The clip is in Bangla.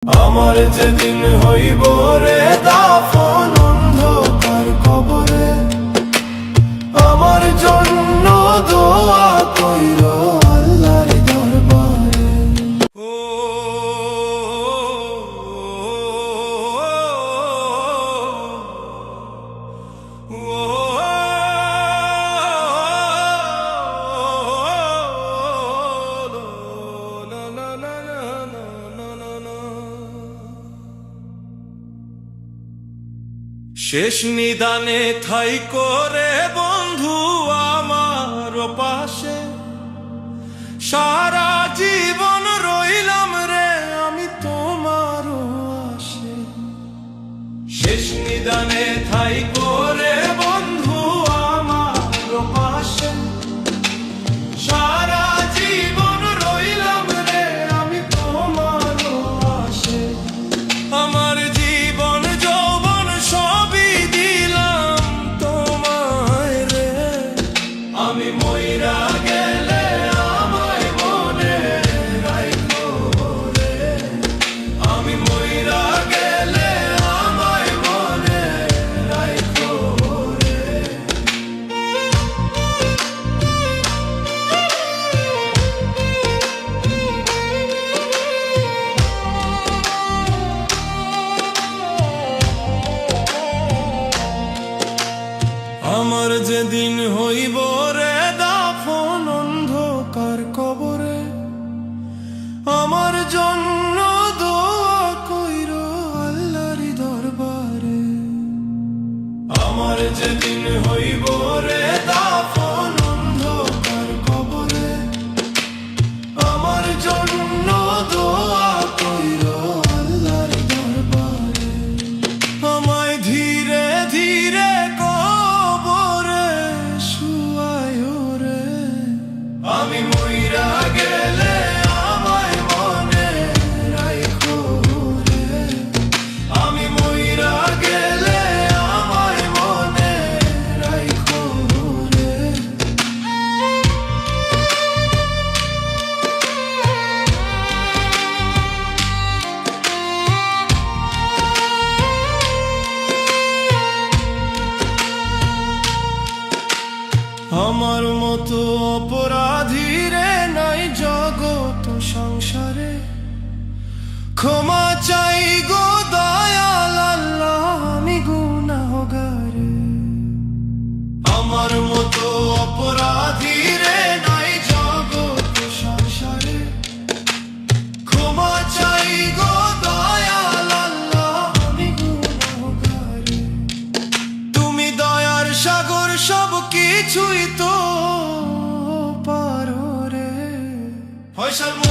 আমার যেদিন হইব রে দাফন অন্ধকার কবরে, আমার জন্য দোয়া কইরো আল্লাহর দরবারে। ও শেষ নিদানে ঠাই করে বন্ধু আমার পাশে, সারা জীবন রইলাম রে আমি তোমার আশে। শেষ নিদানে ঠাই করে বন্ধু আমার পাশে, সারা জীবন রইলাম রে আমি তোমার আশে। আমার জীবন যৌবন সবই দিলাম তোমায় রে, আমি মইরা গেলে আমায় মনে রাইখো রে, আমি মইরা গেলে আমায় মনে রাইখো রে। আমার যেদিন হইব রে দাফন অন্ধকার কবরে, আমার জন্য দোয়া কইরো আল্লাহর দরবারে। আমার যেদিন হইব রে দাফন অন্ধকার কবরে, আমার জন্য দোয়া কইরো আল্লাহর দরবারে। আমায় ধীরে ধীরে আমি মইরা গেলে আমায় মনে রাইখো রে, আমি মইরা গেলে আমায় মনে রাইখো রে। আমার মতো অপরাধী রে নাই জগত সংসারে, ক্ষমা চাই গো দয়াল আল্লাহ আমি গুনাহগারে। আমার মতো অপরাধী রে নাই জগত সংসারে, ক্ষমা চাই গো দয়াল আল্লাহ আমি গুনাহগারে। তুমি দয়ার সাগর সব কিছুই তো পারো রে, ফয়সাল।